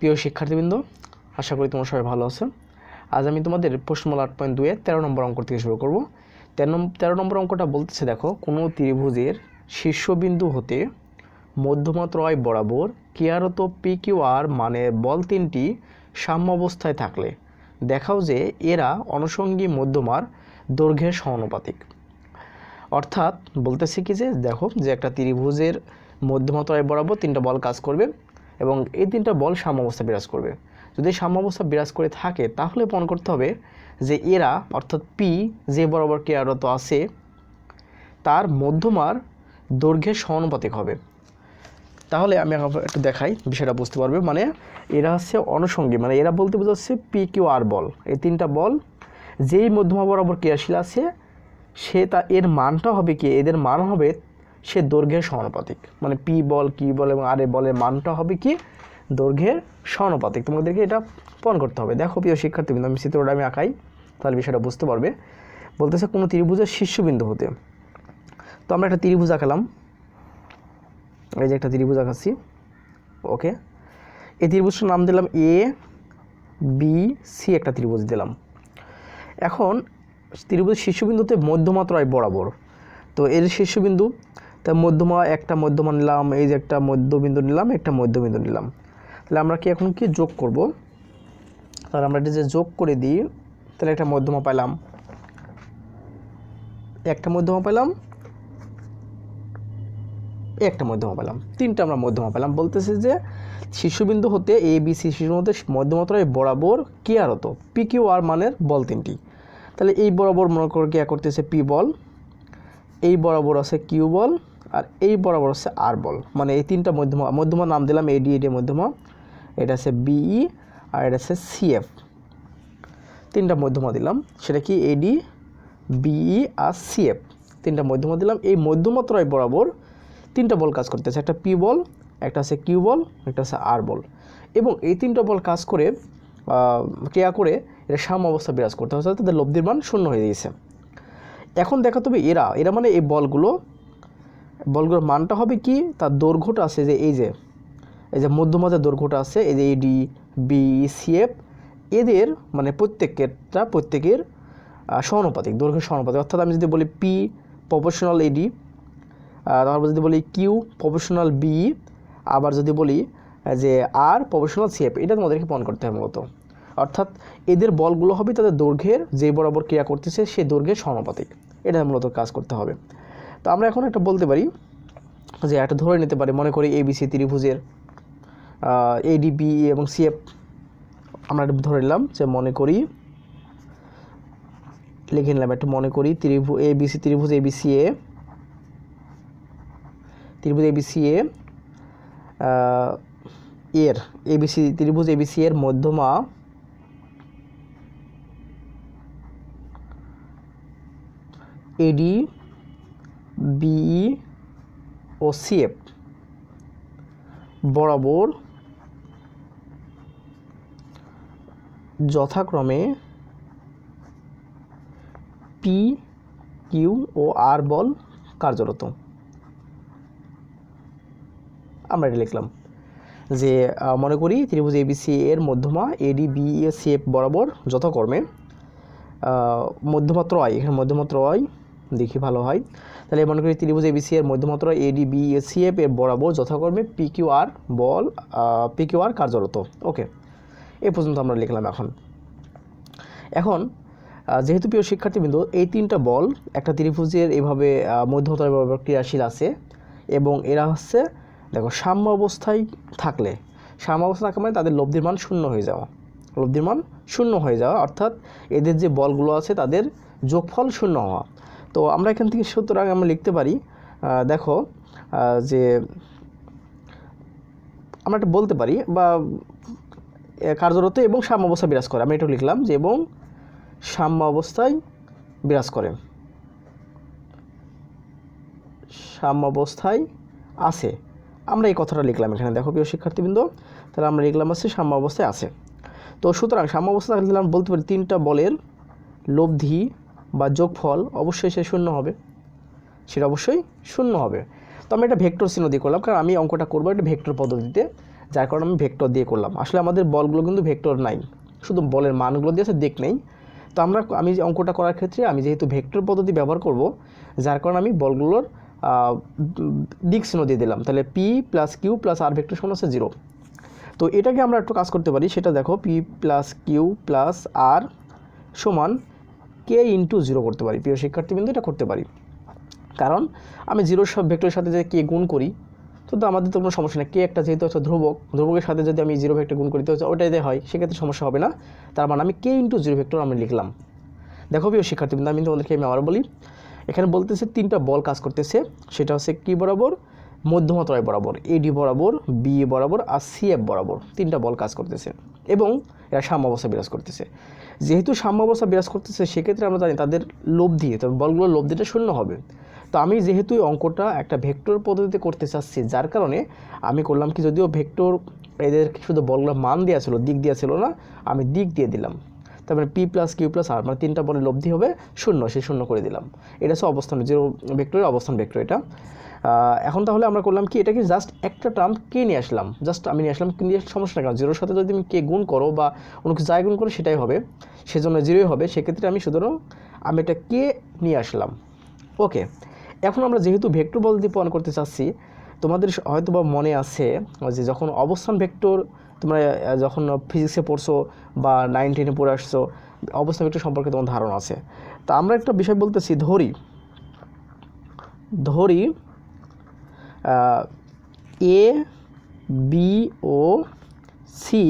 প্রিয় শিক্ষার্থীবৃন্দ, আশা করি তোমরা সবাই ভালো আছো। আজ আমি তোমাদের প্রশ্নমালা 8.2 এর 13 নম্বর অঙ্ক থেকে শুরু করব। 13 নম্বর অঙ্কটা বলতেছে, দেখো, কোনো ত্রিভুজের শীর্ষবিন্দু হতে মধ্যমাত্রায় বরাবর ক্রিয়ারত PQR মানের বল তিনটি সাম্যাবস্থায় থাকলে দেখাও যে এরা অনুষঙ্গী মধ্যমার দৈর্ঘ্যের সমানুপাতিক। অর্থাৎ বলতেছে কি যে, দেখো যে একটা ত্রিভুজের মধ্যমাত্রায় বরাবর তিনটা বল কাজ করবে এবং এই তিনটা বল সাম্যাবস্থা বিরাজ করবে। যদি সাম্যাবস্থা বিরাজ করে থাকে তাহলে প্রমাণ করতে হবে যে এরা অর্থাৎ পি যে বরাবর ক্রিয়ারত আছে তার মধ্যমার দৈর্ঘ্যের সমানুপাতিক হবে। তাহলে আমি একটু দেখাই, বিষয়টা বুঝতে পারবে। মানে এরা হচ্ছে অনুষঙ্গী, মানে এরা বলতে বোঝাচ্ছে PQR বল। এই তিনটা বল যেই মধ্যমা বরাবর ক্রিয়াশীল আছে সে এর মানটা হবে কি, এদের মান হবে সে দৈর্ঘ্যের সমানুপাতিক। মানে পি বল, কিউ বল এবং আর এ বলের মানটা হবে কি, দৈর্ঘ্যের সমানুপাতিক। তোমাদেরকে এটা প্রমাণ করতে হবে। দেখো প্রিয় শিক্ষার্থীবৃন্দ, আমি চিত্রটা আঁকাই, তাহলে বিষয়টা বুঝতে পারবে। বলতেছে কোনো ত্রিভুজের শীর্ষবিন্দু হতে, তো আমরা একটা ত্রিভুজ আঁকালাম, এই যে একটা ত্রিভুজ আঁকাচ্ছি। ওকে, এই ত্রিভুজটার নাম দিলাম ABC, একটা ত্রিভুজ দিলাম। এখন ত্রিভুজের শীর্ষবিন্দুতে মধ্যমাত্রায় বরাবর, তো এর শীর্ষবিন্দু তার মধ্যমা, একটা মধ্যমা নিলাম, এই যে একটা মধ্যবিন্দু নিলাম, একটা মধ্যবিন্দু নিলাম। তাহলে আমরা কি এখন কি যোগ করব? তাহলে আমরা এটা যে যোগ করে দিই, তাহলে একটা মধ্যমা পেলাম, একটা মধ্যমা পেলাম, একটা মধ্যমা পেলাম, তিনটা আমরা মধ্যমা পেলাম। বলতেছে যে শীর্ষবিন্দু হতে ABC শীর্ষবিন্দুর মধ্যে মধ্যমাত্রায় বরাবর ক্রিয়ারত PQR মানের বল তিনটি। তাহলে এই বরাবর মনে করে ক্রিয়া করতেছে P বল, এই বরাবর আছে Q বল, আর এই বরাবর আছে R বল। মানে এই তিনটা মধ্যমার নাম দিলাম AD, এটা মধ্যমা, এটা আছে BE, আর এটা আছে CF। তিনটা মধ্যমা দিলাম, সেটা কি AD, BE আর CF, তিনটা মধ্যমা দিলাম। এই মধ্যমাত্রায় বরাবর তিনটা বল কাজ করতেছে, একটা P বল, একটা আছে Q বল, একটা আছে R বল। এবং এই তিনটা বল কাজ করে ক্রিয়া করে এটা সাম্যাবস্থা বিরাজ করতে হচ্ছে, তাদের লব্ধির মান শূন্য হয়ে গিয়েছে। এখন দেখাতে হবে এরা মানে এই বলগুলোর মানটা হবে কি, তার দৈর্ঘ্যটা আছে যে এই যে মধ্যমাত্রার দৈর্ঘ্যটা আছে, এই যে AD, BE, CF, এদের মানে প্রত্যেকের সমানুপাতিক, দৈর্ঘ্যের সমানুপাতিক। অর্থাৎ আমি যদি বলি P প্রপোর্শনাল AD, তারপর যদি বলি Q প্রপোর্শনাল BE, আবার যদি বলি যে R প্রপোর্শনাল CF, এটা তোমাদেরকে প্রমাণ করতে হবে মূলত। অর্থাৎ এদের বলগুলো হবে তাদের দৈর্ঘ্যের যে বরাবর ক্রিয়া করতেছে সেই দৈর্ঘ্যের সমানুপাতিক, এটা মূলত কাজ করতে হবে। তো আমরা এখন একটা বলতে পারি যে একটা ধরে নিতে পারি, মনে করি ABC ত্রিভুজের AD, BE এবং CF আমরা একটা ধরে নিলাম যে, মনে করি, লিখে নিলাম একটু, মনে করি ABC ত্রিভুজ ABCA, ত্রিভুজ ABCA এর ত্রিভুজ ABC এর মধ্যমা AD, BE ও CF বরাবর যথাক্রমে P, Q ও R বল কার্যরত। আমরা এটা লিখলাম যে, মনে করি ত্রিভুজ ABC এর মধ্যমা AD, BE ও CF বরাবর যথাক্রমে মধ্যমাত্রা হয়, এখানে মধ্যমাত্রা হয়, দেখি ভালো হয়। তাহলে মনে করি ত্রিভুজ ABC এর মধ্যমাত্রা AD, BE ও CF এর বরাবর যথাক্রমে PQR কার্যরত। ওকে, এই পর্যন্ত আমরা লিখলাম। এখন যেহেতু প্রিয় শিক্ষার্থীবৃন্দ এই তিনটা বল একটা ত্রিভুজের এইভাবে মধ্যমাত্রায় বরাবর ক্রিয়াশীল আছে এবং এরা হচ্ছে, দেখো, সাম্য অবস্থায় থাকলে মানে তাদের লব্ধির মান শূন্য হয়ে যাওয়া, অর্থাৎ এদের যে বলগুলো আছে তাদের যোগফল শূন্য হওয়া। তো আমরা এখান থেকে সুতরাং আমরা লিখতে পারি, দেখো যে আমরা একটা বলতে পারি বা কার্যরত এবং সাম্য অবস্থায় বিরাজ করে। আমি এটা লিখলাম যে এবং সাম্য অবস্থায় বিরাজ করে, সাম্য অবস্থায় আছে, আমরা এই কথাটা লিখলাম এখানে। দেখো প্রিয় শিক্ষার্থীবৃন্দ, তাহলে আমরা লিখলাম আছে সাম্য অবস্থায় আছে। তো সুতরাং সাম্য অবস্থায় থাকলে আমরা বলতে পারি তিনটা বলের লব্ধি বা যোগফল অবশ্যই সে শূন্য হবে, সেটা অবশ্যই শূন্য হবে। তো আমি একটা ভেক্টর চিহ্ন দিয়ে করলাম, কারণ আমি অঙ্কটা করবো একটা ভেক্টর পদ্ধতিতে, যার কারণে আমি ভেক্টর দিয়ে করলাম। আসলে আমাদের বলগুলো কিন্তু ভেক্টর নাই, শুধু বলের মানগুলো দিয়েছে, দিক নেই। তো আমি যে অঙ্কটা করার ক্ষেত্রে আমি যেহেতু ভেক্টর পদ্ধতি ব্যবহার করব, যার কারণে আমি বলগুলোর দিক চিহ্ন দিয়ে দিলাম। তাহলে P plus Q plus R vector সমান হচ্ছে 0। তো এটাকে আমরা একটু কাজ করতে পারি, সেটা দেখো, P plus Q plus R সমান কে ইন্টু 0 করতে পারি। প্রিয় শিক্ষার্থীবৃন্দ, এটা করতে পারি, কারণ আমি 0 সব ভেক্টরের সাথে যদি কে গুণ করি তো আমাদের তো কোনো সমস্যা নেই। কে একটা যেহেতু হচ্ছে ধ্রুবকের সাথে যদি আমি 0 ভেক্টর গুণ করি তো ওটাতে হয়, সেক্ষেত্রে সমস্যা হবে না। তার মানে আমি কে ইন্টু 0 ভেক্টর আমি লিখলাম। দেখো প্রিয় শিক্ষার্থীবৃন্দ, আমি তোমাদেরকে আবার বলি, এখানে বলতেছে 3টা বল কাজ করতেছে, সেটা হচ্ছে কি বরাবর, মধ্যমাত্রায় বরাবর, এডি বরাবর, বি বরাবর আর সিএফ বরাবর 3টা বল কাজ করতেছে এবং এরা সাম্যাবস্থা বিরাজ করতেছে। যেহেতু সাম্যাবস্থা বিরাজ করতেছে, সেক্ষেত্রে আমরা জানি তাদের লব্ধি, তবে বলগুলোর লব্ধিটা শূন্য হবে। তো আমি যেহেতু এই অঙ্কটা একটা ভেক্টর পদ্ধতিতে করতে চাচ্ছি, যার কারণে আমি করলাম কি, যদিও ভেক্টর এদের শুধু বলগুলোর মান দেওয়া ছিল, দিক দেওয়া ছিল না, আমি দিক দিয়ে দিলাম। তারপরে পি প্লাস কিউ প্লাস আর, মানে 3টা বলের লব্ধি হবে 0, সে 0 করে দিলাম। এটা হচ্ছে অবস্থান 0 ভেক্টরের অবস্থান ভেক্টর এটা। এখন তাহলে আমরা করলাম কি, এটাকে জাস্ট একটা টার্ম কে নিয়ে আসলাম, জাস্ট আমি নিয়ে আসলাম, নিয়ে সমস্যা না, কারণ 0-র সাথে যদি তুমি কে গুণ করো বা অন্য কিছু যাই গুণ করো সেটাই হবে, সেজন্য 0ই হবে। সেক্ষেত্রে আমি সুতরাং আমি এটা কে নিয়ে আসলাম। ওকে, এখন আমরা যেহেতু ভেক্টর পদ্ধতি প্রমাণ করতে চাচ্ছি, তোমাদের হয়তো বা মনে আছে যে যখন অবস্থান ভেক্টর তোমরা যখন ফিজিক্সে পড়ছো বা 9-10-এ পড়ে আসছো, অবস্থান ভেক্টর সম্পর্কে তোমার ধারণা আছে। তা আমরা একটা বিষয় বলতেছি, ধরি এ বি ও সি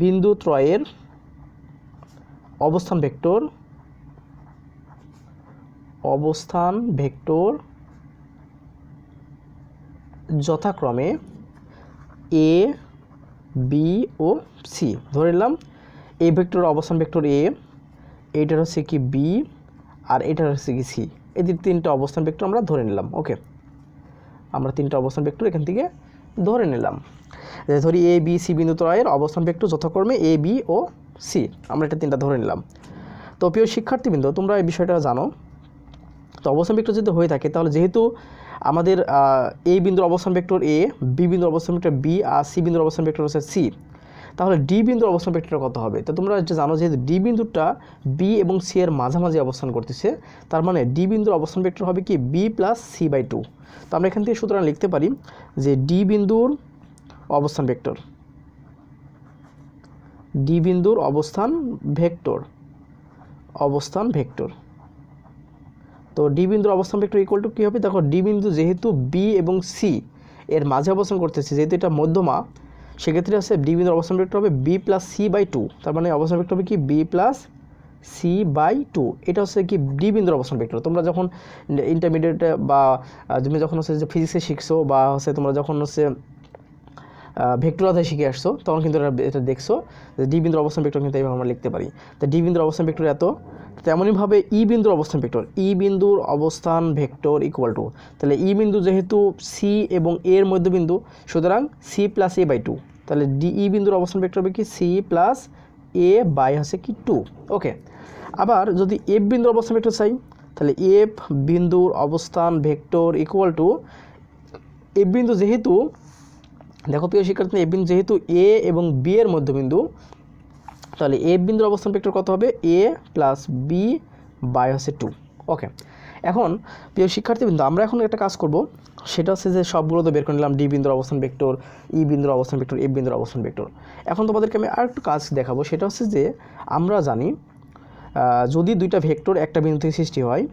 বিন্দু ত্রয়ের অবস্থান ভেক্টর যথাক্রমে এ বি ও সি। ধরে নিলাম এই ভেক্টর অবস্থান ভেক্টর এ, এইটার হচ্ছে কি বি, আর এটার হচ্ছে কি সি। এই 3টা অবস্থান ভেক্টর আমরা ধরে নিলাম। ওকে, আমরা 3টা অবস্থান ভেক্টর এখান থেকে ধরে নিলাম। ধরি এ বি সি বিন্দু ত্রয়ের অবস্থান ভেক্টর যথাক্রমে এ বি ও সি, আমরা এটা 3টা ধরে নিলাম। তো প্রিয় শিক্ষার্থীবৃন্দ, তোমরা এই বিষয়টা জানো। তো অবস্থান ভেক্টর যদি হয়ে থাকে, তাহলে যেহেতু আমাদের এ বিন্দুর অবস্থান ভেক্টর এ, বি বিন্দুর অবস্থান ভেক্টর বি আর সি বিন্দুর অবস্থান ভেক্টর হচ্ছে সি, তাহলে ডি বিন্দুর অবস্থান ভেক্টর কত হবে? তো তোমরা জানো যেহেতু ডি বিন্দুটা বি এবং সি এর মাঝামাঝি অবস্থান করতেছে, তার মানে ডি বিন্দুর অবস্থান ভেক্টর হবে কি বি প্লাস সি বাই 2। তো আমরা এখান থেকে সুতরাং লিখতে পারি যে ডি বিন্দুর অবস্থান ভেক্টর তো ডি বিন্দুর অবস্থান ভেক্টর ইকুয়াল টু কী হবে? দেখো, ডি বিন্দু যেহেতু বি এবং সি এর মাঝে অবস্থান করতেছে, যেহেতু এটা মধ্যমা, সেক্ষেত্রে আছে ডি বিন্দুর অবস্থান ভেক্টর হবে বি প্লাস সি বাই 2। তার মানে অবস্থান ভেক্টর হবে কি বি প্লাস সি বাই 2। এটা হচ্ছে কি ডি বিন্দুর অবস্থান ভেক্টর। তোমরা যখন ইন্টারমিডিয়েটে বা তুমি যখন হচ্ছে যে ফিজিক্সে শিখছো বা হচ্ছে তোমরা যখন হচ্ছে ভেক্টর অধ্যায় শিখে আসছো, তখন কিন্তু এটা দেখছো যে ডি বিন্দুর অবস্থান ভেক্টর কিন্তু এইভাবে আমরা লিখতে পারি। তো ডি বিন্দুর অবস্থান ভেক্টর এত, তেমনইভাবে ই বিন্দুর অবস্থান ভেক্টর ইকুয়াল টু, তাহলে ই বিন্দু যেহেতু সি এবং এর মধ্যবিন্দু, সুতরাং সি প্লাস এ বাই 2। তাহলে ই বিন্দুর অবস্থান ভেক্টর হবে কি সি প্লাস এ বাই হচ্ছে কি 2। ওকে, আবার যদি এফ বিন্দুর অবস্থান ভেক্টর চাই, তাহলে এফ বিন্দুর অবস্থান ভেক্টর ইকুয়াল টু, এফ বিন্দু যেহেতু, দেখো প্রিয় শিক্ষার্থী, এ বিন্দু যেহেতু এ এবং বি এর মধ্যবিন্দু, তাহলে এ বিন্দুর অবস্থান ভেক্টর কত হবে? এ প্লাস বি বাই হচ্ছে 2। ওকে, এখন প্রিয় শিক্ষার্থীবৃন্দ, আমরা এখন একটা কাজ করব, সেটা হচ্ছে যে সবগুলো তো বের করে নিলাম, ডি বিন্দুর অবস্থান ভেক্টর, ই বিন্দুর অবস্থান ভেক্টর, এফ বিন্দুর অবস্থান ভেক্টর। এখন তোমাদেরকে আমি আরেকটু কাজ দেখাবো, সেটা হচ্ছে যে আমরা জানি যদি দুইটা ভেক্টর একটা বিন্দু থেকে সৃষ্টি হয়,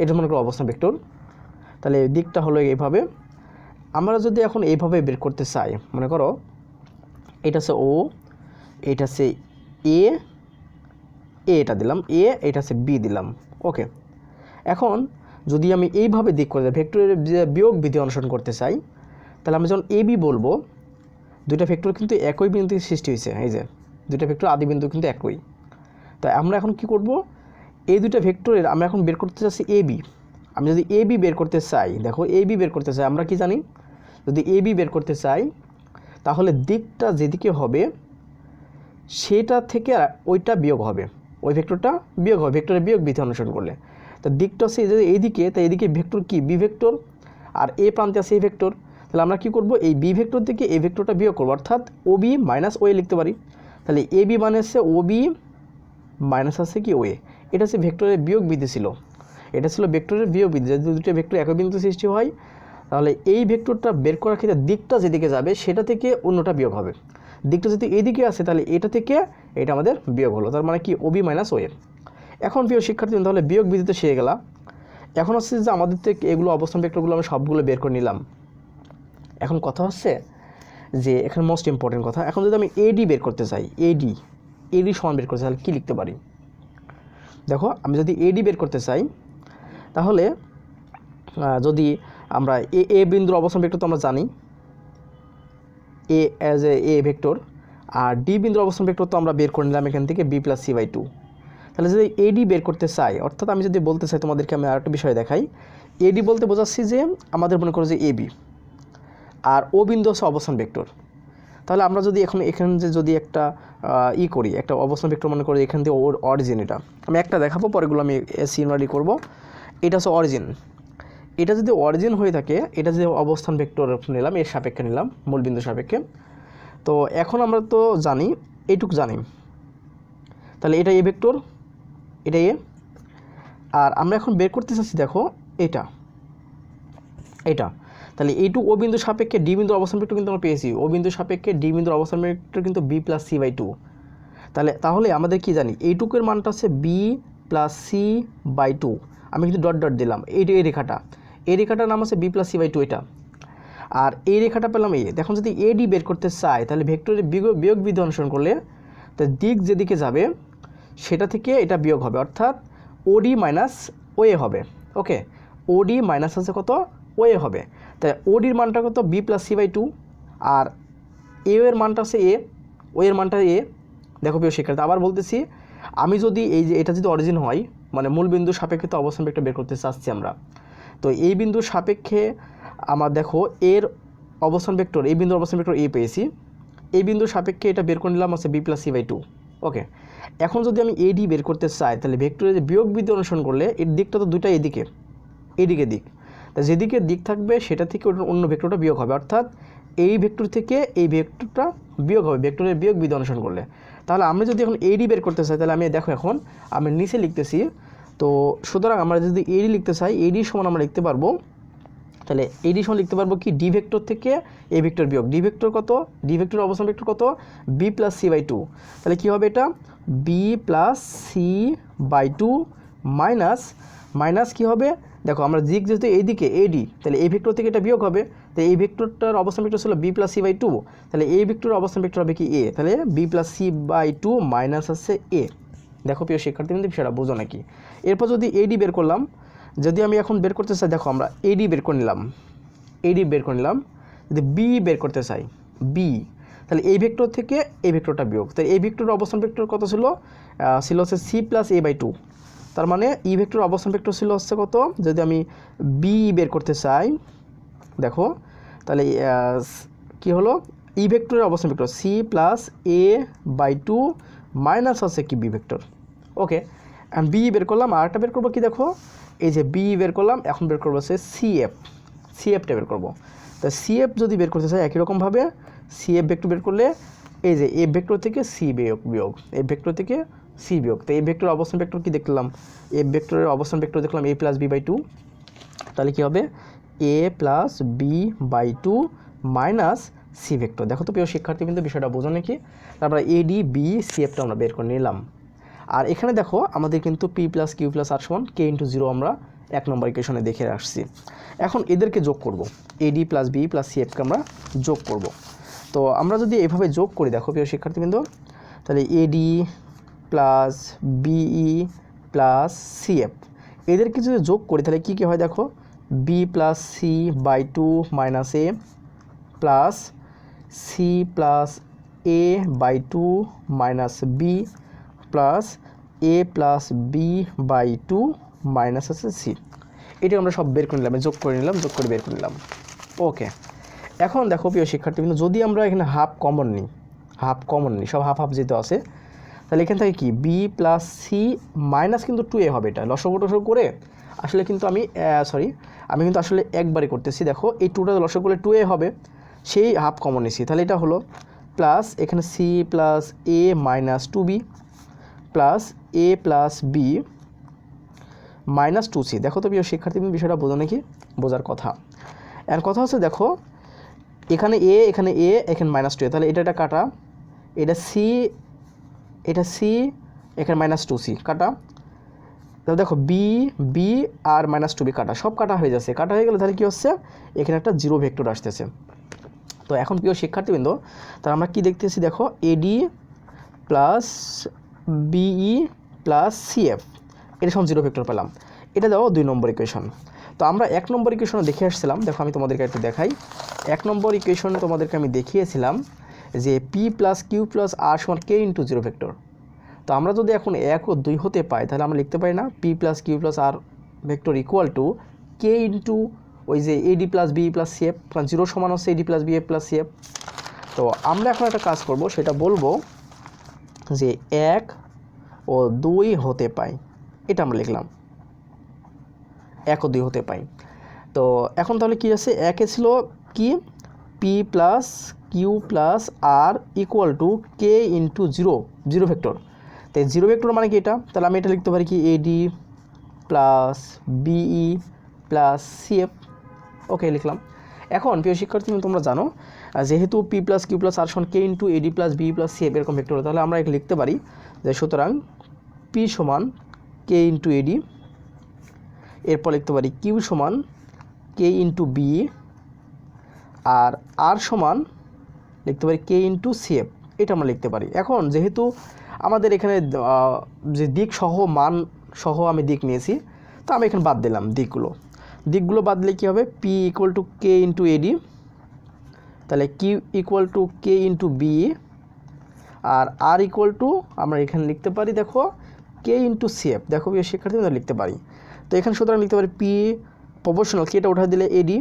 এটা মনে করো অবস্থান ভেক্টর, তাহলে দিকটা হলো এইভাবে। আমরা যদি এখন এইভাবে বের করতে চাই, মনে করো এটা হচ্ছে ও, এটা হচ্ছে এ, এটা দিলাম এ, এটা হচ্ছে বি দিলাম। ওকে, এখন যদি আমি এইভাবে দিক করে ভেক্টরের যে বিয়োগ বিধি অনুসরণ করতে চাই, তাহলে আমি যখন এ বি বলবো, দুইটা ভেক্টর কিন্তু একই বিন্দু থেকে সৃষ্টি হয়েছে, এই যে দুইটা ভেক্টর আদি বিন্দু কিন্তু একই। তাই আমরা এখন কি করব, এই দুইটা ভেক্টরের আমরা এখন বের করতে চাচ্ছি এ বি। আমি যদি এ বি বের করতে চাই, দেখো এ বি বের করতে চাই, আমরা কি জানি, যদি এ বি বের করতে চাই, তাহলে দিকটা যেদিকে হবে সেটা থেকে ওইটা বিয়োগ হবে, ওই ভেক্টরটা বিয়োগ হবে ভেক্টরের বিয়োগ বিধি অনুসরণ করলে। তো দিকটা হচ্ছে যদি এইদিকে, তাই এইদিকে ভেক্টর কি বি ভেক্টর, আর এ প্রান্তে আছে এই ভেক্টর, তাহলে আমরা কী করব, এই বি ভেক্টর থেকে এই ভেক্টরটা বিয়োগ করবো, অর্থাৎ ওবি মাইনাস ওয়ে লিখতে পারি। তাহলে এ বি মানে হচ্ছে ওবি মাইনাস আছে কি ওয়ে, এটা হচ্ছে ভেক্টরের বিয়োগ বিধি ছিল, এটা ছিল ভেক্টরের বিয়োগ বিধি। যদি দুটো ভেক্টর একই বিন্দু সৃষ্টি হয় তাহলে এই ভেক্টরটা বের করার ক্ষেত্রে দিকটা যেদিকে যাবে সেটা থেকে অন্যটা বিয়োগ হবে। দিকটা যদি এইদিকে আসে তাহলে এটা থেকে এটা আমাদের বিয়োগ হলো, তার মানে কি ওবি মাইনাস ওয়ে। এখন প্রিয় শিক্ষার্থী তাহলে বিয়োগ বিধিতে শিখে গেলাম। এখন হচ্ছে যে আমাদের থেকে এগুলো অবস্থান ভেক্টরগুলো আমরা সবগুলো বের করে নিলাম। এখন কথা হচ্ছে যে এখানে মোস্ট ইম্পর্টেন্ট কথা, এখন যদি আমি এডি বের করতে চাই, এডি সমান বের করতে চাই তাহলে কী লিখতে পারি? দেখো আমি যদি এডি বের করতে চাই তাহলে যদি আমরা এ বিন্দুর অবস্থান ভেক্টর তো আমরা জানি এ অ্যাজ এ ভেক্টর, আর ডি বিন্দুর অবস্থান ভেক্টর তো আমরা বের করে নিলাম এখান থেকে B plus C by two. তাহলে যদি এডি বের করতে চাই, অর্থাৎ আমি যদি বলতে চাই তোমাদেরকে আমি আরেকটা বিষয় দেখাই, এডি বলতে বোঝাচ্ছি যে আমাদের মনে করো যে এ বি আর ও বিন্দু হচ্ছে অবস্থান ভেক্টর। তাহলে আমরা যদি এখানে যে যদি একটা করি, একটা অবস্থান ভেক্টর মনে করি এখান থেকে ওর অরিজিন, এটা আমি একটা দেখাবো, পরেগুলো আমি সিনারি করব। এটা হচ্ছে অরিজিন, এটা যদি অরিজিন হয়ে থাকে, এটা যদি অবস্থান ভেক্টর নিলাম, এর সাপেক্ষে নিলাম, মূলবিন্দু সাপেক্ষে। তো এখন আমরা তো জানি, এইটুক জানি, তাহলে এটা এ ভেক্টর, এটা এ। আর আমরা এখন বের করতে চাচ্ছি দেখো এটা, তাহলে এইটুক ও বিন্দু সাপেক্ষে ডি বিন্দুর অবস্থান ভেক্টর কিন্তু আমরা পেয়েছি, ও বিন্দু সাপেক্ষে ডি বিন্দুর অবস্থান ভেক্টর কিন্তু B plus C by two. তাহলে আমাদের কি জানি, এইটুকের মানটা হচ্ছে B plus C by two. আমি কিন্তু ডট ডট দিলাম, এই রেখাটার নাম হচ্ছে B plus C by two এটা। আর এই রেখাটা পেলাম এ। দেখুন যদি এডি বের করতে চাই তাহলে ভেক্টরের বিয়োগ বিধি অনুসরণ করলে তো দিক যেদিকে যাবে সেটা থেকে এটা বিয়োগ হবে, অর্থাৎ ওডি মাইনাস ওয়ে হবে। ওকে, ওডি মাইনাস আছে কত ওয়ে হবে। তাই ওডির মানটা কত B plus C by two, আর এ এর মানটা হচ্ছে এ, ও এর মানটা এ। দেখো প্রিয় শিক্ষার্থী আবার বলতেছি, আমি যদি এই যে এটা যদি অরিজিন হয়, মানে মূল বিন্দুর সাপেক্ষে তো অবস্থান ভেক্টর বের করতে চাচ্ছি আমরা, তো এই বিন্দুর সাপেক্ষে আমার দেখো এর অবস্থান ভেক্টর, এই বিন্দুর অবস্থান ভেক্টর এ পেয়েছি, এই বিন্দুর সাপেক্ষে এটা বের করে নিলাম হচ্ছে B plus C by two. Okay, এখন যদি আমি এডি বের করতে চাই তাহলে ভেক্টরের বিয়োগ বিধি অনুসরণ করলে এর দিকটা তো দুইটা এদিকে দিক, তা যেদিকে দিক থাকবে সেটা থেকে ওটার অন্য ভেক্টরটা বিয়োগ হবে, অর্থাৎ এই ভেক্টর থেকে এই ভেক্টরটা বিয়োগ হবে ভেক্টরের বিয়োগ বিধি অনুসরণ করলে। তাহলে আমরা যদি এখন এডি বের করতে চাই তাহলে আমি দেখো এখন আমি নিচে লিখতেছি, তো সুতরাং আমরা যদি এডি লিখতে চাই, এডি সমান আমরা লিখতে পারবো, তাহলে এডি সমান লিখতে পারবো কি ডি ভেক্টর থেকে এ ভেক্টর বিয়োগ ডি ভেক্টর কত, ডি ভেক্টর অবস্থান ভেক্টর কত B plus C by two. তাহলে কী হবে এটা B plus C by two minus কী হবে, দেখো আমরা দিক যেহেতু এইদিকে এডি, তাহলে এই ভেক্টর থেকে এটা বিয়োগ হবে, তো এই ভেক্টরটার অবস্থান ভেক্টর ছিল B plus C by two, তাহলে এই ভেক্টরের অবস্থান ভেক্টর হবে কি এ, তাহলে B plus C by two minus আছে এ। দেখো প্রিয় শিক্ষার্থী কিন্তু বিষয়টা বোঝো নাকি। এরপর যদি এডি বের করলাম, যদি আমি এখন বের করতে চাই, দেখো আমরা এডি বের করে নিলাম, যদি বি বের করতে চাই বি, তাহলে এই ভেক্টর থেকে এই ভেক্টরটা বিয়োগ, তাই এই ভেক্টরের অবস্থান ভেক্টর কত ছিল হচ্ছে C plus A by two, তার মানে ই ভেক্টর অবস্থান ভেক্টর ছিল হচ্ছে কত, যদি আমি বি বের করতে চাই দেখো তাহলে কি হলো ই ভেক্টরের অবস্থান vector C plus A by two minus হচ্ছে কি বি ভেক্টর। ওকে, বি বের করলাম, আর একটা বের করবো কি দেখো, এই যে বি বের করলাম, এখন বের করবো হচ্ছে সিএফটা বের করবো। তা সিএফ যদি বের করতে চাই একই রকমভাবে সিএফ ভেক্টর বের করলে এই যে এ ভেক্টর থেকে সি বিয়োগ এই ভেক্টর থেকে সি বিয়োগ, তো এই ভেক্টর অবস্থান ভেক্টর কি দেখলাম, এ ভেক্টরের অবস্থান ভেক্টর দেখলাম A plus B by two, তাহলে কী হবে A plus B by two minus C vector. দেখো তো প্রিয় শিক্ষার্থী কিন্তু বিষয়টা বোঝো নাকি। তারপরে এডি বি সিএফটা আমরা বের করে নিলাম। আর এখানে দেখো আমাদের কিন্তু P plus Q plus R সমান কে ইন্টু জিরো আমরা 1 নম্বর ইকুয়েশনে দেখে আসছি। এখন এদেরকে যোগ করব, এডি প্লাস বি প্লাস সিএফকে আমরা যোগ করব। তো আমরা যদি এভাবে যোগ করি দেখো প্রিয় শিক্ষার্থী কিন্তু, তাহলে AD plus BE plus CF এদেরকে যদি যোগ করি তাহলে কী কী হয় দেখো, B plus C by two minus A plus C plus A by two minus B plus A plus B by two minus আছে সি। এটা আমরা সব বের করে নিলাম, যোগ করে বের করে নিলাম। ওকে, এখন দেখো প্রিয় শিক্ষার্থী কিন্তু যদি আমরা এখানে হাফ কমন নিই সব হাফ যেহেতু আছে, তাহলে এখান থেকে কি বি প্লাস সি মাইনাস কিন্তু টু এ হবে, এটা লসাগু টসাগু করে আসলে কিন্তু আমি কিন্তু আসলে একবারই করতেছি। দেখো এই টুটা লসাগুলো 2a হবে, সেই হাফ কমন নিছি, তাহলে এটা হলো প্লাস এখানে C plus A minus 2b plus A plus B minus 2c। দেখো তো প্রিয় শিক্ষার্থী, তুমি বিষয়টা বোঝো নাকি? বোঝার কথা। এর কথা হচ্ছে দেখো এখানে এ এখানে মাইনাস 2a, তাহলে এটা কাটা, এটা সি এখানে মাইনাস 2c কাটা, তাহলে দেখো বি আর মাইনাস 2b কাটা, সব কাটা হয়ে যাচ্ছে। কাটা হয়ে গেলে তাহলে কী হচ্ছে, এখানে একটা জিরো ভেক্টর আসতেছে। তো এখন প্রিয় শিক্ষার্থীবৃন্দ, তাহলে আমরা কী দেখতেছি, দেখো AD plus BE plus CF, এটা সব জিরো ভেক্টর পেলাম। এটা দাও 2 নম্বর ইকুয়েশন। তো আমরা 1 নম্বর ইকুয়েশনে দেখে আসছিলাম, দেখো আমি তোমাদেরকে একটু দেখাই। 1 নম্বর ইকুয়েশনে তোমাদেরকে আমি দেখিয়েছিলাম যে P plus Q plus R সমান কে ইন্টু জিরো ভেক্টর। তো আমরা যদি এখন 1 ও 2 হতে পাই, তাহলে আমরা লিখতে পারি না P plus Q plus R vector equal to K into ওই যে AD plus B plus CF, কারণ জিরো সমান হচ্ছে AD plus B F plus CF. তো আমরা এখন একটা কাজ করব, সেটা বলবো যে 1 ও 2 হতে পাই, এটা আমরা লিখলাম 1 ও 2 হতে পাই। তো এখন তাহলে কী আছে, 1 ছিল কি P plus Q plus R equal to K into zero vector. তো জিরো ভেক্টর মানে কি এটা, তাহলে আমি এটা লিখতে পারি কি AD plus BE plus CF. Okay, লিখলাম। এখন প্রিয় শিক্ষার্থী, তোমরা জানো যেহেতু P plus Q plus R সমান K into AD plus B plus CF এরকম ভেক্টর, তাহলে আমরা এটা লিখতে পারি যে সুতরাং পি সমান কে ইন্টু এডি, এরপর লিখতে পারি কিউ সমান কে ইন্টু বি আর আর সমান লিখতে পারি কে ইন্টু সিএফ, এটা আমরা লিখতে পারি। এখন যেহেতু আমাদের এখানে যে দিক সহ মান সহ আমি দিক নিয়েছি, তো আমি এখানে বাদ দিলাম দিকগুলো বাদ দিলে কী হবে, P equal to K into AD, তাহলে Q equal to K into B R equal to আমরা এখানে লিখতে পারি দেখো কে ইন্টু সিএফ। দেখো শিক্ষার্থী লিখতে পারি। তো এখানে সুতরাং লিখতে পারি পি প্রপোর্শনাল, কেটা উঠা দিলে এডি,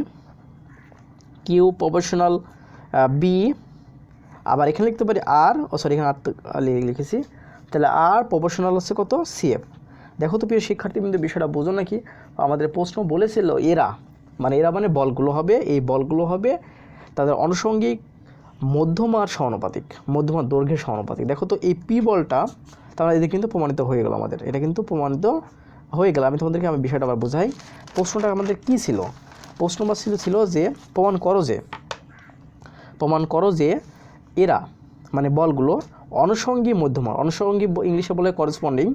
কিউ প্রপোর্শনাল বি, আবার এখানে লিখতে পারি আর এখানে আর লিখেছি, তাহলে আর প্রপোর্শনাল হচ্ছে কত, সিএফ। দেখো তো প্রিয় শিক্ষার্থী, কিন্তু বিষয়টা বোঝো নাকি? আমাদের প্রশ্ন বলেছিল এরা মানে বলগুলো হবে, এই বলগুলো হবে তাদের আনুষঙ্গিক মধ্যমার সমানুপাতিক, মধ্যমার দৈর্ঘ্যের সমানুপাতিক। দেখো তো এই পি বলটা তাহলে এদের কিন্তু প্রমাণিত হয়ে গেল, আমাদের এটা কিন্তু প্রমাণিত হয়ে গেল। আমি তোমাদেরকে বিষয়টা আবার বোঝাই। প্রশ্নটা আমাদের কী ছিল, প্রশ্নটা ছিল যে প্রমাণ করো যে এরা মানে বলগুলো অনুষঙ্গী মধ্যমার, অনুষঙ্গী ইংলিশে বলে করেসপন্ডিং,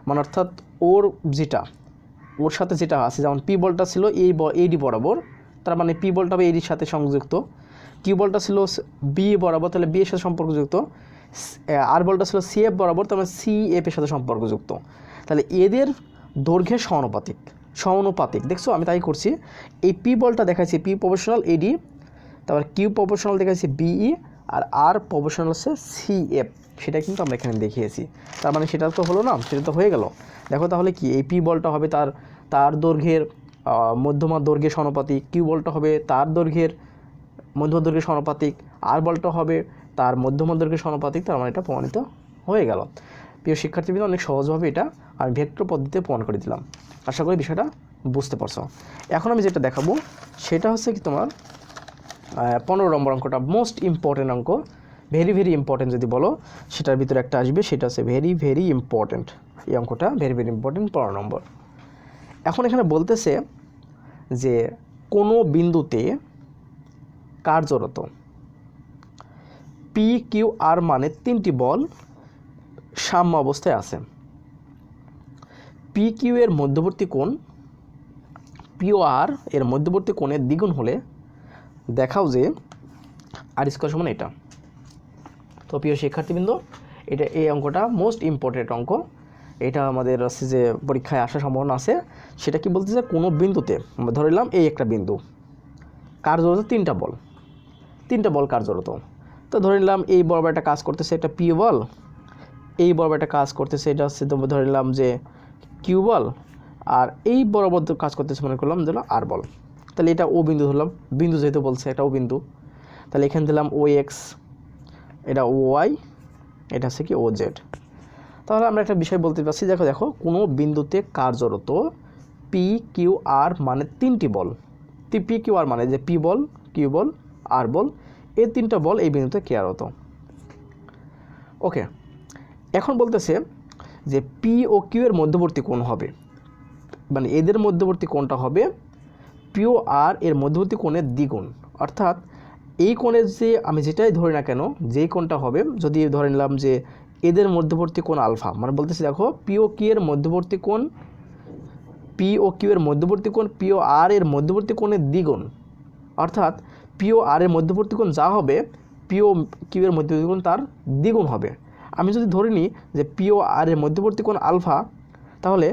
মানে অর্থাৎ ওর সাথে যেটা আছে, যেমন পি বলটা ছিল এডি বরাবর, তার মানে পি বলটা হবে এডির সাথে সংযুক্ত, কিউ বলটা ছিল বি বরাবর, তাহলে বি এর সাথে সম্পর্কযুক্ত, আর বলটা ছিল সিএফ বরাবর, তার মানে সি এফ এর সাথে সম্পর্কযুক্ত। তাহলে এদের দৈর্ঘ্যের সমানুপাতিক। দেখছো আমি তাই করছি, এই পি বলটা দেখাচ্ছি পি প্রপোর্শনাল এডি, তারপর কিউ প্রপোর্শনাল দেখাচ্ছি বিই, আর প্রপোর্শনাল হচ্ছে সিএফ, সেটা কিন্তু আমরা এখানে দেখিয়েছি। তার মানে সেটা তো হলো না, সেটা তো হয়ে গেল। দেখো তাহলে কি এই পি বলটা হবে তার দৈর্ঘ্যের মধ্যমা দৈর্ঘ্যের সমানুপাতিক, কিউ বলটা হবে তার দৈর্ঘ্যের মধ্যমা দৈর্ঘ্যের সমানুপাতিক, আর বলটা হবে তার মধ্যমা দৈর্ঘ্যের সমানুপাতিক। তার মানে এটা প্রমাণিত হয়ে গেল। প্রিয় শিক্ষার্থীবৃন্দ, অনেক সহজভাবে এটা আমি ভেক্টর পদ্ধতিতে প্রমাণ করে দিলাম। আশা করি বিষয়টা বুঝতে পারছো। এখন আমি যেটা দেখাবো সেটা হচ্ছে কি তোমার 15 নম্বর অঙ্কটা, মোস্ট ইম্পর্টেন্ট অঙ্ক, ভেরি ভেরি ইম্পর্টেন্ট যদি বলো, সেটার ভিতরে একটা আসবে, সেটা হচ্ছে ভেরি ভেরি ইম্পর্টেন্ট। এই অঙ্কটা ভেরি ভেরি ইম্পর্টেন্ট, 15 নম্বর। এখন এখানে বলতেছে যে কোনো বিন্দুতে কার্যরত পি কিউ আর মানে 3টি বল সাম্য অবস্থায় আছে। পি কিউ এর মধ্যবর্তী কোণ পি ও আর এর মধ্যবর্তী কোণের দ্বিগুণ হলে দেখাও যে আর স্কয়ার সমান এটা। তো প্রিয় শিক্ষার্থীবৃন্দ, এই অঙ্কটা মোস্ট ইম্পর্টেন্ট অঙ্ক, এটা আমাদের আছে যে পরীক্ষায় আসার সম্ভাবনা আছে। সেটা কি বলতেছে, কোনো বিন্দুতে ধরে নিলাম এই একটা বিন্দু, কার্যরত 3টা বল কার্যরত। তো ধরে নিলাম এই বরাবর একটা কাজ করতেছে, এটা পি বল, এই বরাবর একটা কাজ করতেছে, এটা হচ্ছে ধরে নিলাম যে কিউ বল, আর এই বরাবর কাজ করতেছে মনে করলাম দিলাম আর বল। তাহলে এটা ও বিন্দু ধরলাম, বিন্দু যেহেতু বলছে এটা ও বিন্দু, তাহলে এখানে দিলাম ও এক্স, এটা ও ওয়াই, এটা হচ্ছে কি ও জেড। তাহলে আমরা একটা বিষয় বলতে পারছি, দেখো কোনো বিন্দুতে কার্যরত পি কিউ আর মানে তিনটি বল, পি কিউ আর মানে যে পি বল, কিউ বল, আর বল, এই তিনটা বল এই বিন্দুতে ক্রিয়ারত। ওকে, এখন বলতেছে যে পি ও কিউ এর মধ্যবর্তী কোণ হবে, মানে এদের মধ্যবর্তী কোণটা হবে পি ও আর এর মধ্যবর্তী কোণের দ্বিগুণ। অর্থাৎ এই কোণের যে আমি যেটাই ধরি না কেন, যেই কোণটা হবে, যদি ধরে নিলাম যে এদের মধ্যবর্তী কোণ আলফা, মানে বলতেছি দেখো পি ও কিউ এর মধ্যবর্তী কোণ, পি ও কিউ এর মধ্যবর্তী কোণ পি ও আর এর মধ্যবর্তী কোণের দ্বিগুণ। অর্থাৎ পি ও আর এর মধ্যবর্তী কোণ যা হবে পি ও কিউ এর মধ্যবর্তী কোণ তার দ্বিগুণ হবে। আমি যদি ধরে নিই যে পি ও আর এর মধ্যবর্তী কোণ আলফা, তাহলে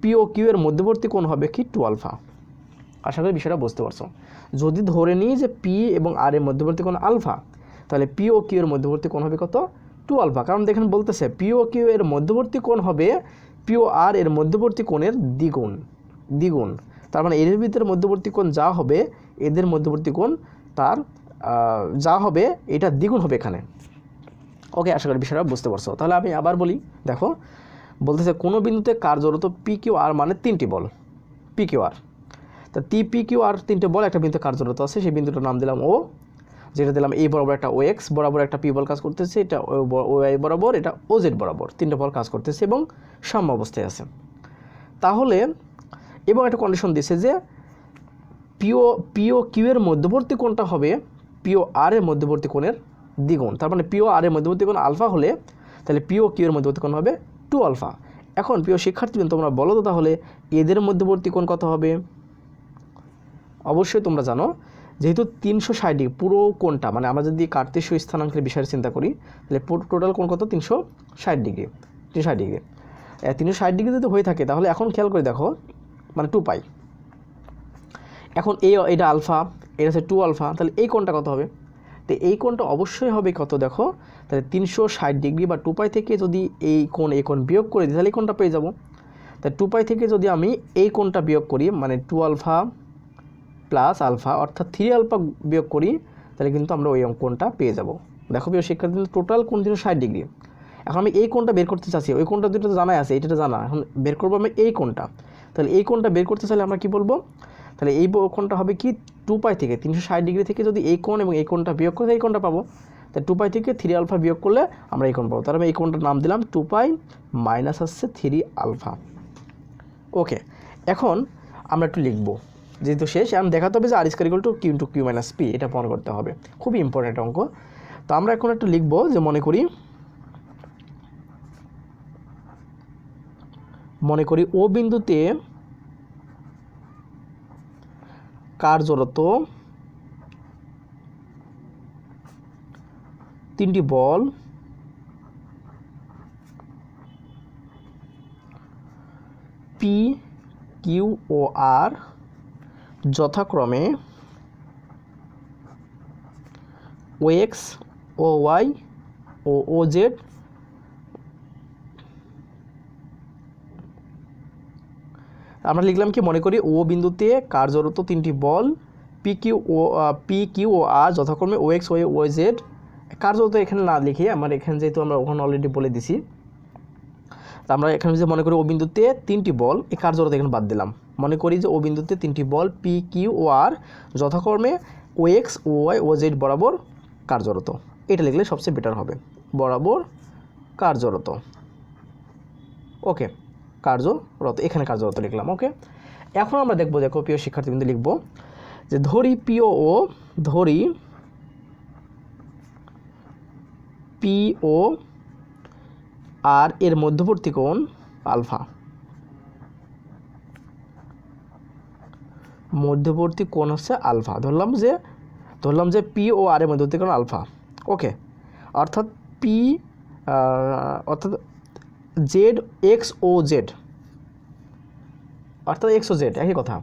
পি ও কিউ এর মধ্যবর্তী কোণ হবে কি 2 আলফা। আশা করি বিষয়টা বুঝতে পারছো। যদি ধরে নিই যে পি এবং আর এর মধ্যবর্তী কোণ আলফা, তাহলে পি ও কিউ এর মধ্যবর্তী কোণ হবে কত? 2 আলফা। কারণ দেখেন বলতেছে পি ও কিউ এর মধ্যবর্তী কোণ হবে পি ও আর এর মধ্যবর্তী কোণের দ্বিগুণ। তার মানে এদের ভিতরে মধ্যবর্তী কোণ যা হবে এদের মধ্যবর্তী কোণ তার যা হবে এটা দ্বিগুণ হবে এখানে। ওকে, আশা করি বিষয়টা বুঝতে পারছো। তাহলে আমি আবার বলি, দেখো বলতেছে কোনো বিন্দুতে কার্যরত পি কিউ আর মানে তিনটি বল, পি কিউ আর। তা পি কিউ আর তিনটে বল একটা বিন্দুতে কার্যরত আছে, সেই বিন্দুটার নাম দিলাম ও, যেটা দিলাম এই বরাবর একটা ও এক্স বরাবর একটা পি বল কাজ করতেছে, এটা ও আই বরাবর, এটা ও জেড বরাবর, তিনটে বল কাজ করতেছে এবং সাম্য অবস্থায় আছে। তাহলে এবং একটা কন্ডিশন দিয়েছে যে পি ও কিউ এর মধ্যবর্তী কোণটা হবে পি ও আর এর মধ্যবর্তী কোণের দ্বিগুণ। তার মানে পি ও আর এর মধ্যবর্তী কোণ আলফা হলে তাহলে পি ও কিউ এর মধ্যবর্তী কোণ হবে 2 আলফা। এখন প্রিয় শিক্ষার্থীবৃন্দ তোমরা বলো তো তাহলে এদের মধ্যবর্তী কোণ কত হবে? অবশ্যই তোমরা জানো যেহেতু 360 ডিগ্রি পুরো কোণটা, মানে আমরা যদি কার্তেশীয় স্থানাঙ্কের বিষয়ে চিন্তা করি তাহলে টোটাল কোণ কত? 360 ডিগ্রি। 360 ডিগ্রি যদি হয়ে থাকে তাহলে এখন খেয়াল করে দেখো মানে 2 পাই। এখন এটা আলফা, এটা হচ্ছে 2 আলফা, তাহলে এই কোণটা কত হবে? তো এই কোণটা অবশ্যই হবে কত দেখো, তাহলে 360 ডিগ্রি বা 2 পাই থেকে যদি এই কোণ বিয়োগ করে দিই তাহলে এই কোণটা পেয়ে যাব। তাই 2 পাই থেকে যদি আমি এই কোণটা বিয়োগ করি মানে 2 আলফা প্লাস আলফা অর্থাৎ 3 আলফা বিয়োগ করি তাহলে কিন্তু আমরা ওই কোণটা পেয়ে যাব। দেখো প্রিয় শিক্ষার্থী, টোটাল কোণ 360 ডিগ্রি। এখন আমি এই কোণটা বের করতে চাচ্ছি, ওই কোণটা দুটো জানাই আছে, এটা জানা, এখন বের করবো আমি এই কোণটা। তাহলে এই কোণটা বের করতে চাইলে আমরা কি বলবো? তাহলে এই কোণটা হবে কি 2 পাই থেকে 360 ডিগ্রি থেকে যদি এই কোণ এবং এই কোণটা বিয়োগ করে এই কোণটা পাবো। তাই 2 পাই থেকে 3 আলফা বিয়োগ করলে আমরা এই কোণ পাবো। তাহলে আমি এই কোণটার নাম দিলাম 2 পাই মাইনাস হচ্ছে 3 আলফা। ওকে, এখন আমরা একটু লিখবো, যেহেতু শেষ এখন দেখাতে হবে যে R square equal to Q into Q minus P, এটা প্রমাণ করতে হবে, খুবই ইম্পর্টেন্ট অঙ্ক। তো আমরা এখন একটু লিখবো যে মনে করি ও বিন্দুতে কার্যরত তিনটি বল পি কিউ ও আর যথাক্রমে ও এক্স ও ওয়াই ও ও জেড আমরা লিখলাম কি মনে করি ও বিন্দুতে কার্যরত তিনটি বল পি কিউ ও আর যথাক্রমে ও এক্স ওয়াই ও জেড। কার্যরত এখানে না লিখে আমার এখানে যেহেতু আমরা ওখানে অলরেডি বলে দিছি, তা আমরা এখানে যে মনে করি ও বিন্দুতে তিনটি বল, এই কার্যরত এখানে বাদ দিলাম। মনে করি যে ও বিন্দুতে তিনটি বল পি কিউ ও আর যথাক্রমে ও এক্স ও ওয়াই ও জেড বরাবর কার্যরত, এটা লিখলে সবচেয়ে বেটার হবে, বরাবর কার্যরত। ওকে, কার্যরত, এখানে কার্যরত লিখলাম। ওকে, এখন আমরা দেখবো, দেখো প্রিয় শিক্ষার্থীবৃন্দ লিখবো যে ধরি পি ও আর এর মধ্যবর্তী কোণ আলফা, মধ্যবর্তী কোণ হচ্ছে আলফা। ধরলাম যে পি ও আর এর মধ্যবর্তী কোণ আলফা। ওকে, অর্থাৎ জেড এক্স ও জেড, অর্থাৎ এক্স ও জেড একই কথা,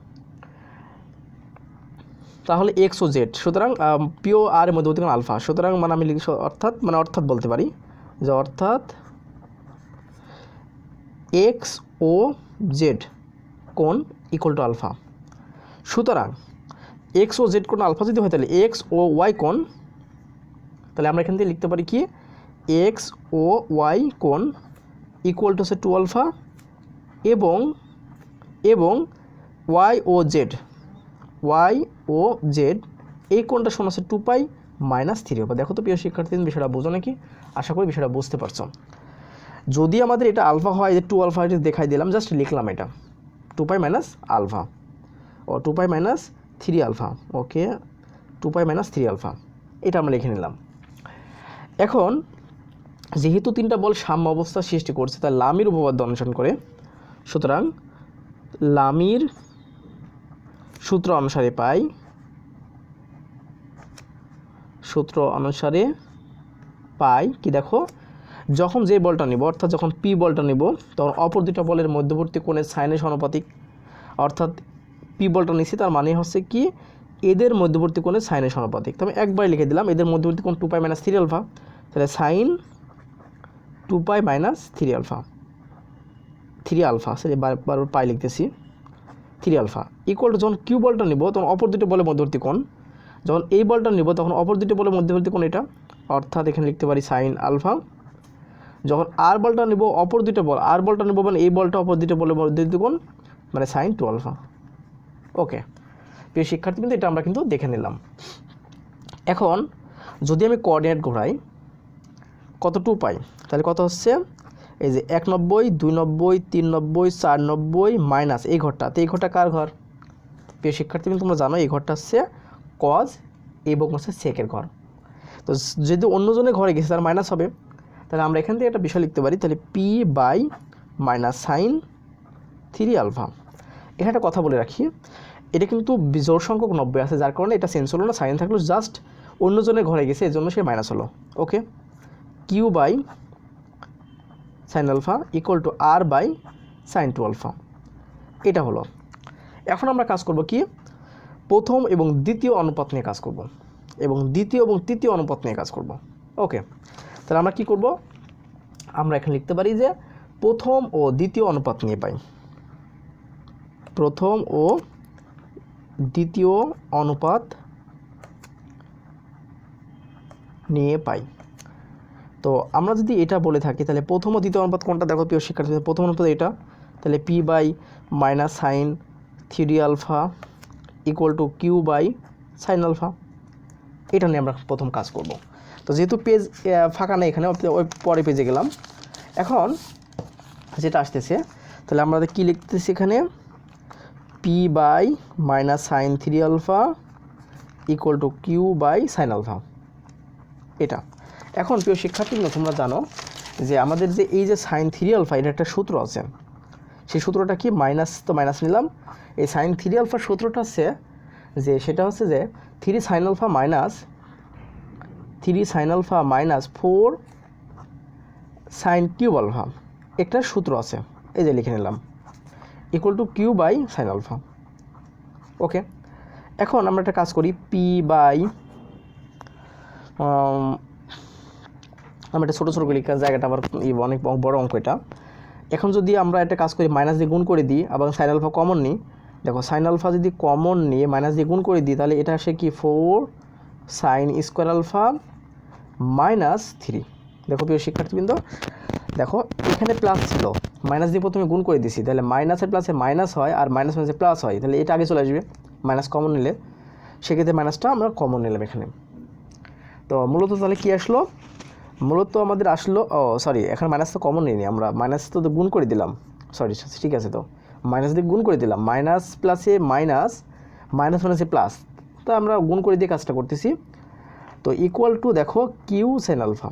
তাহলে এক্স ও জেড, সুতরাং পি ও আর এর মধ্যবর্তী কোণ আলফা, সুতরাং মানে আমি লিখি অর্থাৎ বলতে পারি যে অর্থাৎ এক্স ও জেড কোণ ইকুয়াল টু আলফা। সুতরাং এক্স ও জেড কোণ আলফা যদি হয় তাহলে এক্স ও ওয়াই কোণ, তাহলে আমরা এখান থেকে লিখতে পারি কি এক্স ও ওয়াই কোণ ইকুয়াল টু হচ্ছে 2 আলফা এবং ওয়াই ও জেড এই কোণটা সমান আছে 2π - 3 হবে। দেখো তো প্রিয় শিক্ষার্থী, বিষয়টা বোঝো নাকি? আশা করি বিষয়টা বুঝতে পারছো। যদি আমাদের এটা আলফা হয়, যে 2 আলফা এটা দেখাই দিলাম, জাস্ট লিখলাম এটা 2π - আলফা ও 2π - 3 আলফা। ওকে, 2π - 3 আলফা এটা আমরা লিখে নিলাম। এখন যেহেতু তিনটা বল সাম্য অবস্থা সৃষ্টি করছে, তাই লামির উপপাদ্য অনুসরণ করে, সুতরাং লামির সূত্র অনুসারে কি দেখো, যখন যে বলটা নিব, অর্থাৎ যখন পি বলটা নিব, তখন অপর দুটো বলের মধ্যবর্তী কোণের সাইনের সমানুপাতিক। অর্থাৎ পি বলটা নিচ্ছি, তার মানে হচ্ছে কি এদের মধ্যবর্তী কোণের সাইনের সমানুপাতিক। তো আমি একবার লিখে দিলাম এদের মধ্যবর্তী কোণ 2π - 3 আলফা, তাহলে সাইন 2π - 3 আলফা সরি বারবার পাই লিখতেছি 3 আলফা ইকুয়াল টু, যখন কিউ বলটা নিব তখন অপর দুটো বলের মধ্যবর্তী কোণ, যখন এই বলটা নিব তখন অপর দুটো বলের মধ্যবর্তী কোণ এটা, অর্থাৎ এখানে লিখতে পারি সাইন আলফা। যখন আর বলটা নিব অপর দুটো বল, আর বলটা নিব মানে এই বলটা অপর দুটো বলের মধ্যবর্তী কোণ, মানে সাইন 2 আলফা। ওকে প্রিয় শিক্ষার্থী, কিন্তু এটা আমরা কিন্তু দেখে নিলাম। এখন যদি আমি কোঅর্ডিনেট ঘোরাই, কত 2 পাই, তাহলে কত হচ্ছে এই যে 91, 92, 93, 94 মাইনাস এই ঘরটা। তো এই ঘরটা কার ঘর? প্রিয় শিক্ষার্থী, কিন্তু তোমরা জানো এই ঘরটা হচ্ছে কজ এবং হচ্ছে সেকের ঘর। তো যদি অন্যজনের ঘরে গেছে তার মাইনাস হবে, তাহলে আমরা এখান থেকে একটা বিষয় লিখতে পারি, তাহলে P by minus sine 3 alpha. এখানে একটা কথা বলে রাখি, এটা কিন্তু জোড় সংখ্যক 90 আছে, যার কারণে এটা চেঞ্জ হলো না, সাইন থাকলো, জাস্ট অন্যজনের ঘরে গেছে এই জন্য সে মাইনাস হলো। Okay, Q by sine alpha equal to R by sine 2 alpha, এটা হলো। এখন আমরা কাজ করব কি, প্রথম এবং দ্বিতীয় অনুপাত নিয়ে কাজ করব, এবং দ্বিতীয় এবং তৃতীয় অনুপাত নিয়ে কাজ করব। ওকে, তাহলে আমরা কি করব, আমরা এখানে লিখতে পারি যে প্রথম ও দ্বিতীয় অনুপাত নিয়ে পাই, প্রথম ও দ্বিতীয় অনুপাত নিয়ে পাই। তো আমরা যদি এটা বলে থাকি, তাহলে প্রথম ও দ্বিতীয় অনুপাত কোনটা? দেখো প্রিয় শিক্ষার্থী, প্রথম অনুপাত এটা, তাহলে P by minus sine 3 alpha equal to Q by sine alpha, এটা নিয়ে আমরা প্রথম কাজ করব। তো যেহেতু পেজ ফাঁকা নেই এখানে, ওই পরে পেজে গেলাম। এখন যেটা আসতেছে, তাহলে আমরা কি লিখতেছি এখানে, P by minus sine 3 alpha equal to Q by sine alpha, এটা। এখন প্রিয় শিক্ষার্থীরা, তোমরা জানো যে আমাদের যে এই যে সাইন 3 আলফা, এটা একটা সূত্র আছে, সেই সূত্রটা কি, মাইনাস, তো মাইনাস নিলাম। এই সাইন 3 আলফার সূত্রটা হচ্ছে যে, সেটা হচ্ছে যে 3 sine alpha minus 4 sine cube alpha, একটা সূত্র আছে, এই যে লিখে নিলাম, equal to Q by sine alpha. Okay, এখন আমরা একটা কাজ করি, পি বাই, আমরা একটা ছোটো ছোটো করে লিখার জায়গাটা আবার অনেক বড় অঙ্ক এটা। এখন যদি আমরা একটা কাজ করি, মাইনাস দিয়ে গুণ করে দিই, আবার সাইন আলফা কমন নিই, দেখো সাইন আলফা যদি কমন নিয়ে মাইনাস দিয়ে গুণ করে দিই, তাহলে এটা আসে কি 4 সাইন স্কোয়ার আলফা মাইনাস 3। দেখো প্রিয় শিক্ষার্থীবৃন্দ, দেখো এখানে প্লাস ছিল, মাইনাস দিয়ে প্রথমে গুণ করে দিছি, তাহলে মাইনাসের প্লাসে মাইনাস হয়, আর মাইনাস মাইনাসে প্লাস হয়, তাহলে এটা আগে চলে আসবে মাইনাস কমন নিলে, সেক্ষেত্রে মাইনাসটা আমরা কমন নিলাম এখানে। তো মূলত তাহলে কী আসলো, মূলত আমাদের আসলো, এখানে মাইনাস তো কমন নিইনি আমরা, মাইনাস তো গুণ করে দিলাম, ঠিক আছে, তো মাইনাস দিয়ে গুণ করে দিলাম, মাইনাস প্লাসে মাইনাস, মাইনাস মাইনাসে প্লাস, তো আমরা গুণ করে দিয়ে কাজটা করতেছি। তো ইকুয়াল টু দেখো কিউ সাইন আলফা।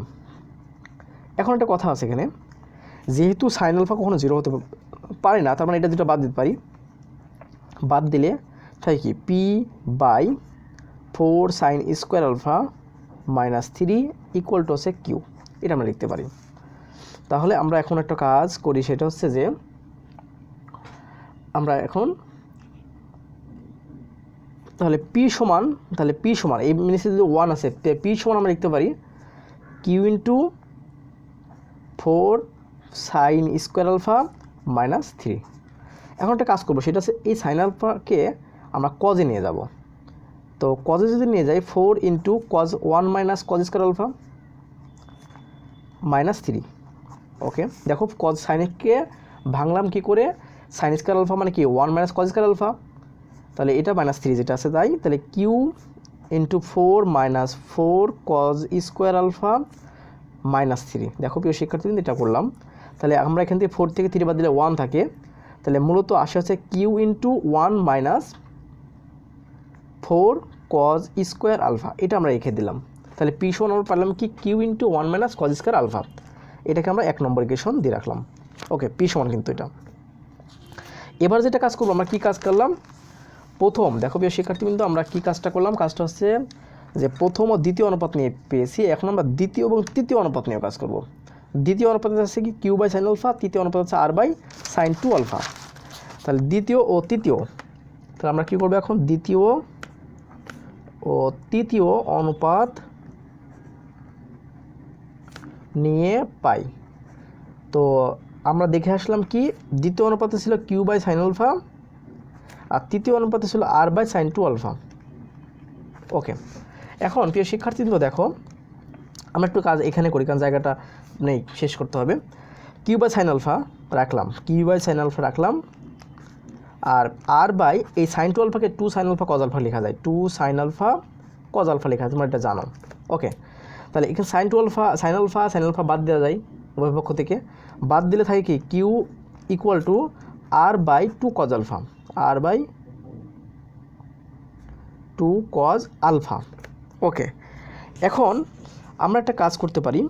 এখন একটা কথা আছে এখানে, যেহেতু সাইন আলফা কখনো 0 হতে পারে না, তার মানে এটা দুটো বাদ দিতে পারি, বাদ দিলে তাই কি P by 4 sine square alpha minus 3 equal to হচ্ছে কিউ, এটা আমরা লিখতে পারি। তাহলে আমরা এখন একটা কাজ করি, সেটা হচ্ছে যে আমরা এখন তাহলে পি সমান এই নিচে যদি 1 আছে, পি সমান আমরা লিখতে পারি Q into 4 sine square alpha minus 3। এখন একটা কাজ করবো, সেটা হচ্ছে এই সাইন আলফাকে আমরা কজে নিয়ে যাব। তো কজে যদি নিয়ে যাই, 4 into cos 1 minus cos square alpha minus 3। Okay, দেখো কজ সাইনকে ভাঙলাম কি করে, সাইন স্কোয়ার আলফা মানে কি 1 মাইনাস কজ স্কোয়ার আলফা, তাহলে এটা -3 যেটা আছে তাই, তাহলে Q into 4 minus 4 cos square alpha -3। দেখো প্রিয় শিক্ষার্থীবৃন্দ এটা করলাম, তাহলে আমরা এখান থেকে 4 থেকে 3 বাদ দিলে 1 থাকে, তাহলে মূলত আসে হচ্ছে Q into 1 minus 4 cos square alpha, এটা আমরা রেখে দিলাম। তাহলে পি সমান আমরা পারলাম কি Q into 1 minus cos square alpha, এটাকে আমরা 1 নম্বর ইকুয়েশন দিয়ে রাখলাম। ওকে, পি সমান কিন্তু এটা। এবার যেটা কাজ করবো, আমরা কি কাজ করলাম, প্রথম দেখো প্রিয় শিক্ষার্থীবৃন্দ আমরা কি কাজটা করলাম, কাজটা হচ্ছে যে প্রথম ও দ্বিতীয় অনুপাত নিয়ে পেয়েছি, এখন আমরা দ্বিতীয় এবং তৃতীয় অনুপাত নিয়ে কাজ করব। দ্বিতীয় অনুপাত আছে কি কিউ বাই সাইন আলফা, তৃতীয় অনুপাত হচ্ছে আর বাই সাইন 2 আলফা। তাহলে দ্বিতীয় ও তৃতীয়, তাহলে আমরা কী করবো এখন, দ্বিতীয় ও তৃতীয় অনুপাত নিয়ে পাই। তো আমরা দেখে আসলাম কি দ্বিতীয় অনুপাতে ছিল কিউ বাই সাইন আলফা আর তৃতীয় অনুপাতে ছিল আর বাই সাইন 2 আলফা। ওকে, এখন প্রিয় শিক্ষার্থীবৃন্দ দেখো আমরা একটু কাজ এখানে করি, কারণ জায়গাটা নেই, শেষ করতে হবে। কিউ বাই সাইন আলফা রাখলাম, কিউ বাই সাইন আলফা রাখলাম, আর বাই এই সাইন 2 আলফাকে 2 সাইন আলফা কজ আলফা লেখা যায়, 2 সাইন আলফা কজ আলফা লেখা যায়, তোমরা এটা জানো। ওকে, তাহলে এখানে সাইন আলফা বাদ দেওয়া যায় উভয় পক্ষ থেকে, বাদ দিলে থাকে কি Q equal to R by 2 cos alpha, R by 2 cos alpha. Okay, এখন আমরা একটা কাজ করতে পারি,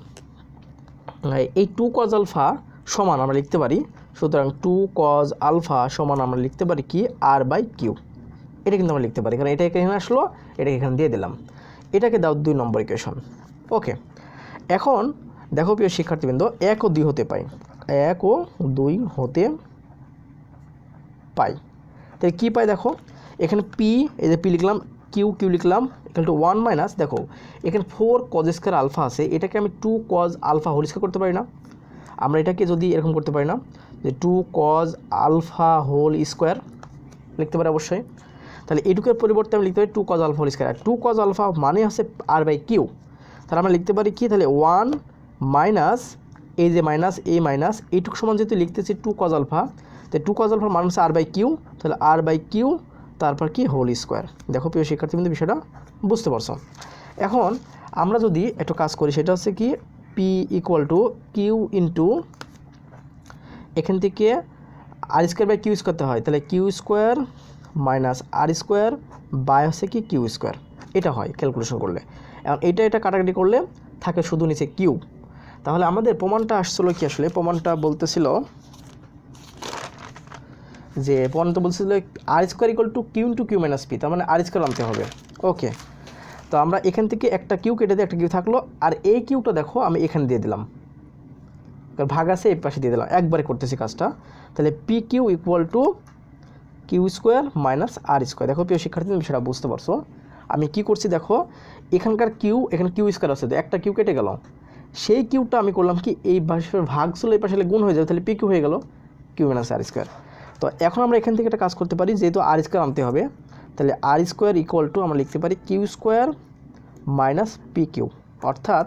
এই 2 কজ আলফা সমান আমরা লিখতে পারি, সুতরাং 2 কজ আলফা সমান আমরা লিখতে পারি কি আর বাই কিউ, এটা কিন্তু আমরা লিখতে পারি, কারণ এটা এখানে আসলো, এটাকে এখানে দিয়ে দিলাম, এটাকে দাও 2 নম্বর ইকুয়েশন। ওকে, এখন দেখো প্রিয় শিক্ষার্থীবৃন্দ 1 ও 2 হতে পাই, 1 ও 2 হতে পাই, তাই কী পাই দেখো এখানে পি, এই যে পি লিখলাম, কিউ লিখলাম, ইকুয়াল টু 1 মাইনাস, দেখো এখানে 4 কজ স্কোয়ার আলফা আছে, এটাকে আমি 2 কজ আলফা হোল স্কোয়ার করতে পারি না, আমরা এটাকে যদি এরকম করতে পারি না যে 2 কজ আলফা হোল স্কোয়ার লিখতে পারি অবশ্যই, তাহলে এইটুকুর পরিবর্তে আমি লিখতে পারি 2 কজ আলফা হোল স্কোয়ার, আর 2 কজ আলফা মানে হচ্ছে আর বাই কিউ, তাহলে আমরা লিখতে পারি কি, তাহলে 1 মাইনাস এই যে মাইনাস এই মাইনাস এইটুকু সমান যেহেতু লিখতেছি 2 কজ আলফা, তাই 2 কজ আলফার মান হচ্ছে আর বাই কিউ, তাহলে আর বাই কিউ তারপর কি হোল স্কোয়ার। দেখো প্রিয় শিক্ষার্থীবৃন্দ বিষয়টা বুঝতে পারছো। এখন আমরা যদি একটু কাজ করি, সেটা হচ্ছে কি P equal to Q into এখান থেকে R square by Q square করতে হয়, তাহলে Q square minus R square by হচ্ছে কি কিউ স্কোয়ার, এটা হয় ক্যালকুলেশন করলে। এখন এটা কাটাকাটি করলে থাকে শুধু নিচে কিউ। তাহলে আমাদের প্রমাণটা আসছিল কি, আসলে প্রমাণটা বলতেছিল যে বলছিল R square equal to Q into Q minus P, তার মানে আর স্কোয়ার আনতে হবে। ওকে, তো আমরা এখান থেকে একটা কিউ কেটে দিয়ে একটা কিউ থাকলো, আর এই কিউটা দেখো আমি এখানে দিয়ে দিলাম, ভাগ আছে এই পাশে দিয়ে দিলাম, একবারে করতেছি কাজটা। তাহলে P Q equal to Q square minus R square. দেখো প্রিয় শিক্ষার্থী তুমি সেটা বুঝতে পারছো, আমি কি করছি দেখো এখানকার কিউ, এখানে কিউ স্কোয়ার আছে, একটা কিউ কেটে গেল, সেই কিউটা আমি করলাম কি এই পাশে ভাগ ছিল, এই পাশে গুণ হয়ে যাবে, তাহলে পি কিউ হয়ে গেল কিউ মাইনাস আর স্কোয়ার। তো এখন আমরা এখান থেকে একটা কাজ করতে পারি, যেহেতু আর স্কোয়ার আনতে হবে, তাহলে আর স্কোয়ার ইকুয়াল টু আমরা লিখতে পারি Q square minus P Q, অর্থাৎ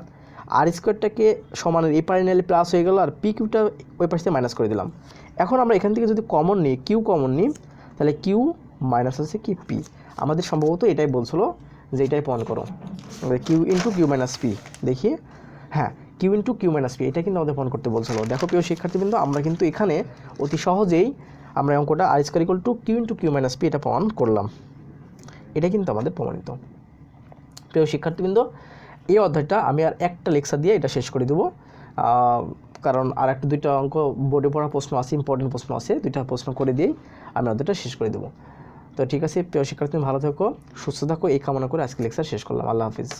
আর স্কোয়ারটাকে সমানের এই পারে নিলে প্লাস হয়ে গেল, আর পি কিউটা ওই পাশ থেকে মাইনাস করে দিলাম। এখন আমরা এখান থেকে যদি কমন নিই, কিউ কমন নিই, তাহলে কিউ মাইনাস আছে কি পি, আমাদের সম্ভবত এটাই বলছিল যে এটাই প্রমাণ করো, Q into Q minus P, দেখি হ্যাঁ Q into Q minus P, এটা কিন্তু আমাদের প্রমাণ করতে বলছিল। দেখো প্রিয় শিক্ষার্থীবৃন্দ আমরা কিন্তু এখানে অতি সহজেই আমরা অঙ্কটা R square equal to Q into Q minus P এটা প্রমাণ করলাম, এটা কিন্তু আমাদের প্রমাণিত। প্রিয় শিক্ষার্থীবৃন্দ এই অধ্যায়টা আমি আর একটা লেকচার দিয়ে এটা শেষ করে দেবো, কারণ আর একটা 2টা অঙ্ক বোর্ডে পড়া প্রশ্ন আছে, ইম্পর্টেন্ট প্রশ্ন আছে, 2টা প্রশ্ন করে দিয়েই আমি অধ্যায়টা শেষ করে দেবো। তো ঠিক আছে প্রিয় শিক্ষার্থী, ভালো থাকো, সুস্থ থাকো, এই কামনা করে আজকে লেকচার শেষ করলাম। আল্লাহ হাফিজ।